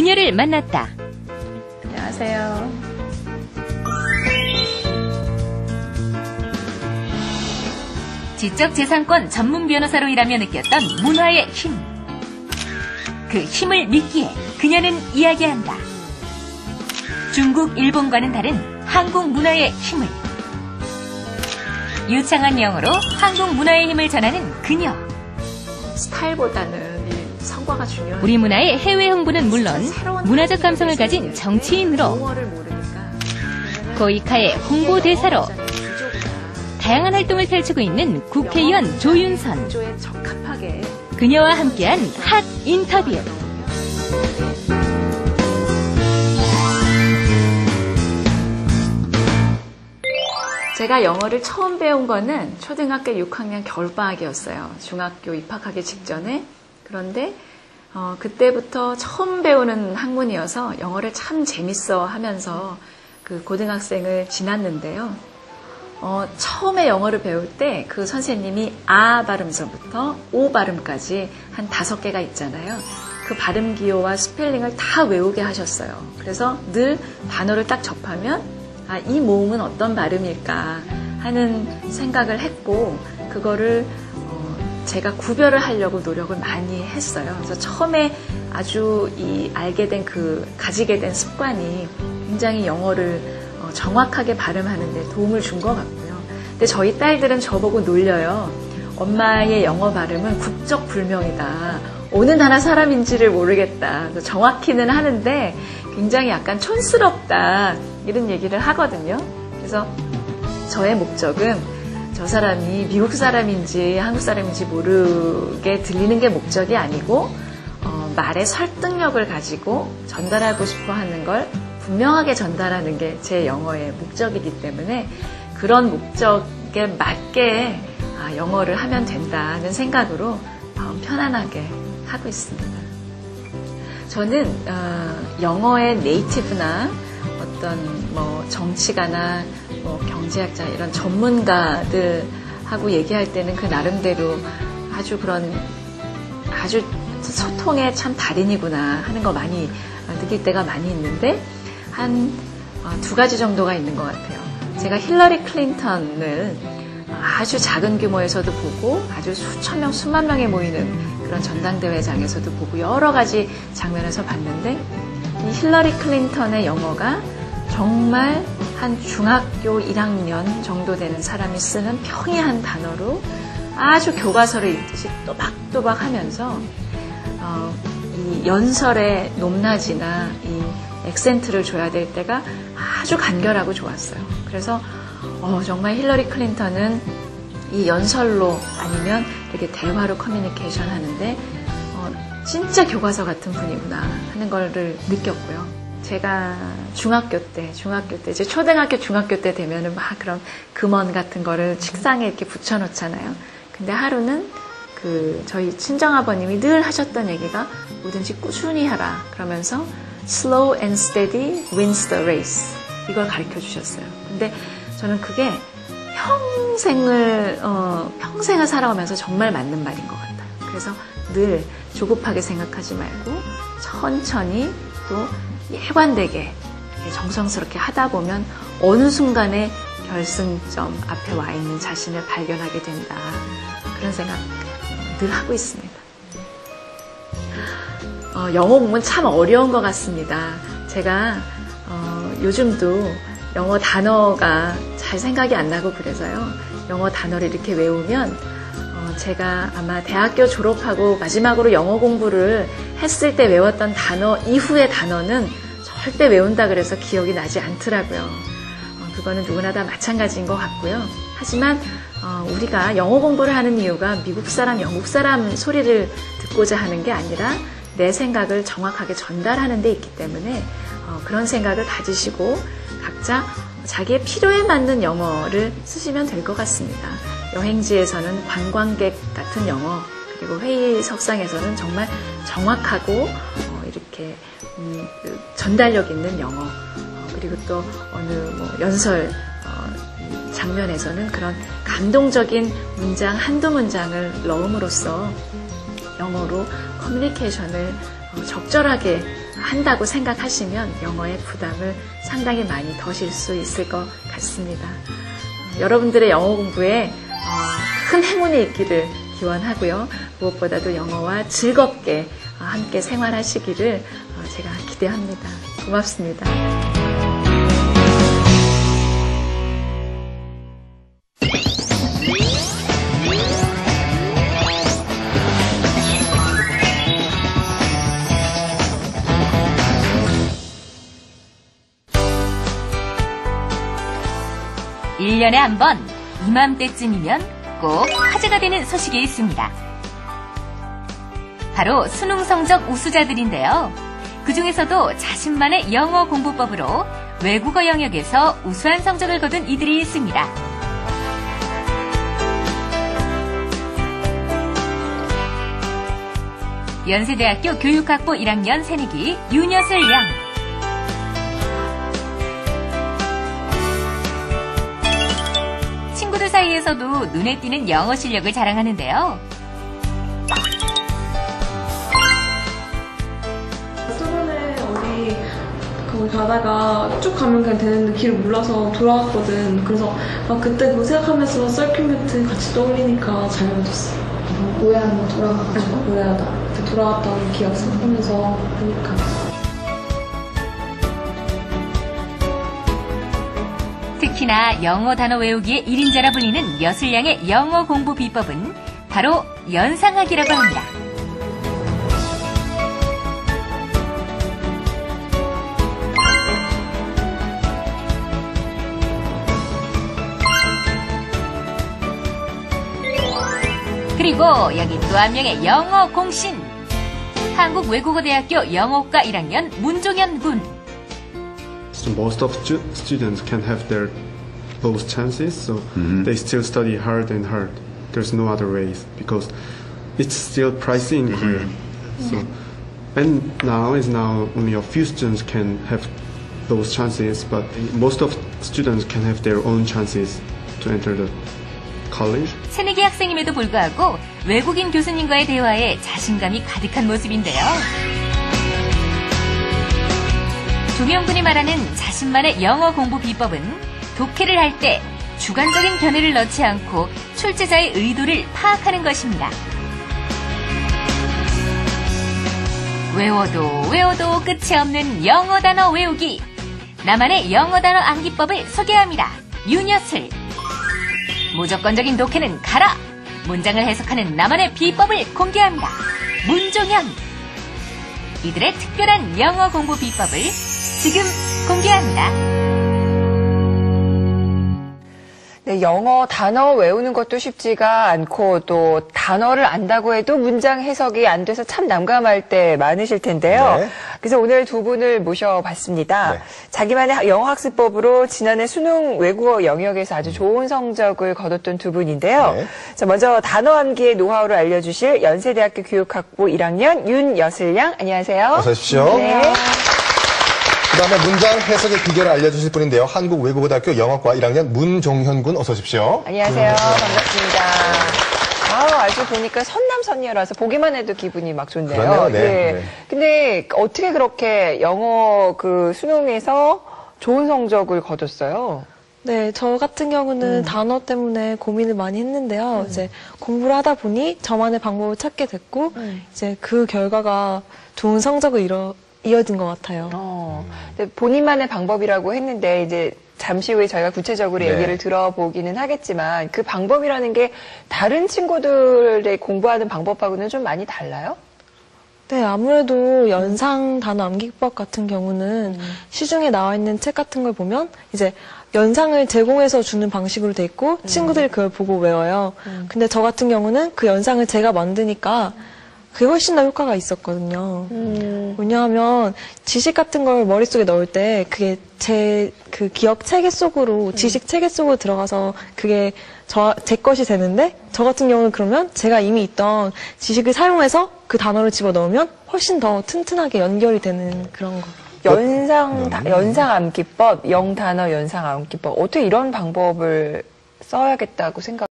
그녀를 만났다. 안녕하세요. 지적재산권 전문 변호사로 일하며 느꼈던 문화의 힘. 그 힘을 믿기에 그녀는 이야기한다. 중국, 일본과는 다른 한국 문화의 힘을. 유창한 영어로 한국 문화의 힘을 전하는 그녀. 스타일보다는 이 성과가 중요해요. 우리 문화의 해외 홍보는 물론 문화적 감성을 가진 정치인으로 고이카의 홍보대사로 다양한 활동을 펼치고 있는 국회의원 조윤선. 그녀와 함께한 핫 인터뷰. 제가 영어를 처음 배운 거는 초등학교 6학년 겨울방학이었어요. 중학교 입학하기 직전에. 그런데 그때부터 처음 배우는 학문이어서 영어를 참 재밌어 하면서 그 고등학생을 지났는데요. 처음에 영어를 배울 때 그 선생님이 아 발음서부터 오 발음까지 한 5개가 있잖아요. 그 발음 기호와 스펠링을 다 외우게 하셨어요. 그래서 늘 단어를 딱 접하면 이 모음은 어떤 발음일까 하는 생각을 했고 그거를 제가 구별을 하려고 노력을 많이 했어요. 그래서 처음에 아주 알게 된 가지게 된 습관이 굉장히 영어를 정확하게 발음하는 데 도움을 준 것 같고요. 근데 저희 딸들은 저보고 놀려요. 엄마의 영어 발음은 국적불명이다. 어느 나라 사람인지를 모르겠다. 정확히는 하는데 굉장히 약간 촌스럽다. 이런 얘기를 하거든요. 그래서 저의 목적은 저 사람이 미국 사람인지 한국 사람인지 모르게 들리는 게 목적이 아니고 말의 설득력을 가지고 전달하고 싶어 하는 걸 분명하게 전달하는 게 제 영어의 목적이기 때문에 그런 목적에 맞게 영어를 하면 된다는 생각으로 마음 편안하게 하고 있습니다. 저는 영어의 네이티브나 어떤 정치가나 경제학자 이런 전문가들하고 얘기할 때는 그 나름대로 아주 소통의 참 달인이구나 하는 거 많이 느낄 때가 많이 있는데 한 2가지 정도가 있는 것 같아요. 제가 힐러리 클린턴을 아주 작은 규모에서도 보고 아주 수천 명, 수만 명이 모이는 그런 전당대회장에서도 보고 여러 가지 장면에서 봤는데 이 힐러리 클린턴의 영어가 정말 한 중학교 1학년 정도 되는 사람이 쓰는 평이한 단어로 아주 교과서를 읽듯이 또박또박 하면서 이 연설의 높낮이나 이 액센트를 줘야 될 때가 아주 간결하고 좋았어요. 그래서 정말 힐러리 클린턴은 이 연설로 아니면 이렇게 대화로 커뮤니케이션 하는데 진짜 교과서 같은 분이구나 하는 거를 느꼈고요. 제가 중학교 때 이제 초등학교 중학교 때 되면은 막 그런 금원 같은 거를 책상에 이렇게 붙여놓잖아요. 근데 하루는 저희 친정아버님이 늘 하셨던 얘기가 뭐든지 꾸준히 하라 그러면서 slow and steady wins the race 이걸 가르쳐 주셨어요. 근데 저는 그게 평생을 살아오면서 정말 맞는 말인 것 같아요. 그래서 늘 조급하게 생각하지 말고 천천히 또 일관되게 정성스럽게 하다 보면 어느 순간에 결승점 앞에 와 있는 자신을 발견하게 된다. 그런 생각 늘 하고 있습니다. 영어 공부는 참 어려운 것 같습니다. 제가 요즘도 영어 단어가 잘 생각이 안 나고 그래서요. 영어 단어를 이렇게 외우면 제가 아마 대학교 졸업하고 마지막으로 영어 공부를 했을 때 외웠던 단어 이후의 단어는 절대 외운다 그래서 기억이 나지 않더라고요. 그거는 누구나 다 마찬가지인 것 같고요. 하지만 우리가 영어 공부를 하는 이유가 미국 사람, 영국 사람 소리를 듣고자 하는 게 아니라 내 생각을 정확하게 전달하는 데 있기 때문에 그런 생각을 가지시고 각자 자기의 필요에 맞는 영어를 쓰시면 될 것 같습니다. 여행지에서는 관광객 같은 영어, 그리고 회의석상에서는 정말 정확하고 이렇게 전달력 있는 영어, 그리고 또 어느 연설 장면에서는 그런 감동적인 문장 한두 문장을 넣음으로써 영어로 커뮤니케이션을 적절하게 한다고 생각하시면 영어의 부담을 상당히 많이 더실 수 있을 것 같습니다. 여러분들의 영어 공부에 큰 행운이 있기를 기원하고요. 무엇보다도 영어와 즐겁게 함께 생활하시기를 제가 기대합니다. 고맙습니다. 1년에 한 번 이맘때쯤이면 꼭 화제가 되는 소식이 있습니다. 바로 수능 성적 우수자들인데요. 그 중에서도 자신만의 영어 공부법으로 외국어 영역에서 우수한 성적을 거둔 이들이 있습니다. 연세대학교 교육학부 1학년 새내기 윤여슬 양. 친구들 사이에서도 눈에 띄는 영어 실력을 자랑하는데요. 저번에 어디 거기 가다가 쭉 가면 그냥 되는데 길을 몰라서 돌아왔거든. 그래서 그때 그거 생각하면서 썰큐멘트 같이 떠올리니까 잘 맞았어. 오해하면 돌아가가지고? 오해하다. 그때 돌아왔던 기억 생각하면서 보니까. 특히나 영어 단어 외우기의 1인자라 불리는 여슬 양의 영어 공부 비법은 바로 연상하기라고 합니다. 그리고 여기 또 한 명의 영어 공신. 한국외국어대학교 영어과 1학년 문종현 군. So most of students can have their both chances, so they still study hard and hard. There's no other ways because it's still pricey in Korea. So and now only a few students can have those chances, but most of students can have their own chances to enter the college. 새내기 학생임에도 불구하고 외국인 교수님과의 대화에 자신감이 가득한 모습인데요. 조명군이 말하는 자신만의 영어 공부 비법은 독해를 할 때 주관적인 견해를 넣지 않고 출제자의 의도를 파악하는 것입니다. 외워도 끝이 없는 영어 단어 외우기. 나만의 영어 단어 암기법을 소개합니다. 윤여슬. 무조건적인 독해는 가라. 문장을 해석하는 나만의 비법을 공개합니다. 문종현. 이들의 특별한 영어 공부 비법을 지금 공개합니다. 네, 영어 단어 외우는 것도 쉽지가 않고 또 단어를 안다고 해도 문장 해석이 안 돼서 참 난감할 때 많으실 텐데요. 네. 그래서 오늘 두 분을 모셔봤습니다. 네. 자기만의 영어 학습법으로 지난해 수능 외국어 영역에서 아주 좋은 성적을 거뒀던 두 분인데요. 네. 자, 먼저 단어 암기의 노하우를 알려주실 연세대학교 교육학부 1학년 윤여슬 양, 안녕하세요. 어서 오십시오. 네. 그다음에 문장 해석의 비결을 알려주실 분인데요. 한국외국어대학교 영어과 1학년 문종현 군 어서 오십시오. 안녕하세요. 반갑습니다. 아주 보니까 선남선녀라서 보기만 해도 기분이 막 좋네요. 그러네요. 네. 네. 근데 어떻게 그렇게 영어 그 수능에서 좋은 성적을 거뒀어요? 네, 저 같은 경우는 단어 때문에 고민을 많이 했는데요. 이제 공부를 하다 보니 저만의 방법을 찾게 됐고, 이제 그 결과가 좋은 성적을 이어진 것 같아요. 근데 본인만의 방법이라고 했는데 이제 잠시 후에 저희가 구체적으로 네. 얘기를 들어보기는 하겠지만 그 방법이라는 게 다른 친구들의 공부하는 방법하고는 좀 많이 달라요? 네, 아무래도 연상 단어 암기법 같은 경우는 시중에 나와 있는 책 같은 걸 보면 이제 연상을 제공해서 주는 방식으로 돼 있고 친구들이 그걸 보고 외워요. 근데 저 같은 경우는 그 연상을 제가 만드니까 그게 훨씬 더 효과가 있었거든요. 왜냐하면 지식 같은 걸 머릿속에 넣을 때 그게 제 그 기억 체계 속으로, 지식 체계 속으로 들어가서 그게 제 것이 되는데 저 같은 경우는 그러면 제가 이미 있던 지식을 사용해서 그 단어를 집어넣으면 훨씬 더 튼튼하게 연결이 되는 그런 거. 연상 암기법, 영단어 연상 암기법. 어떻게 이런 방법을 써야겠다고 생각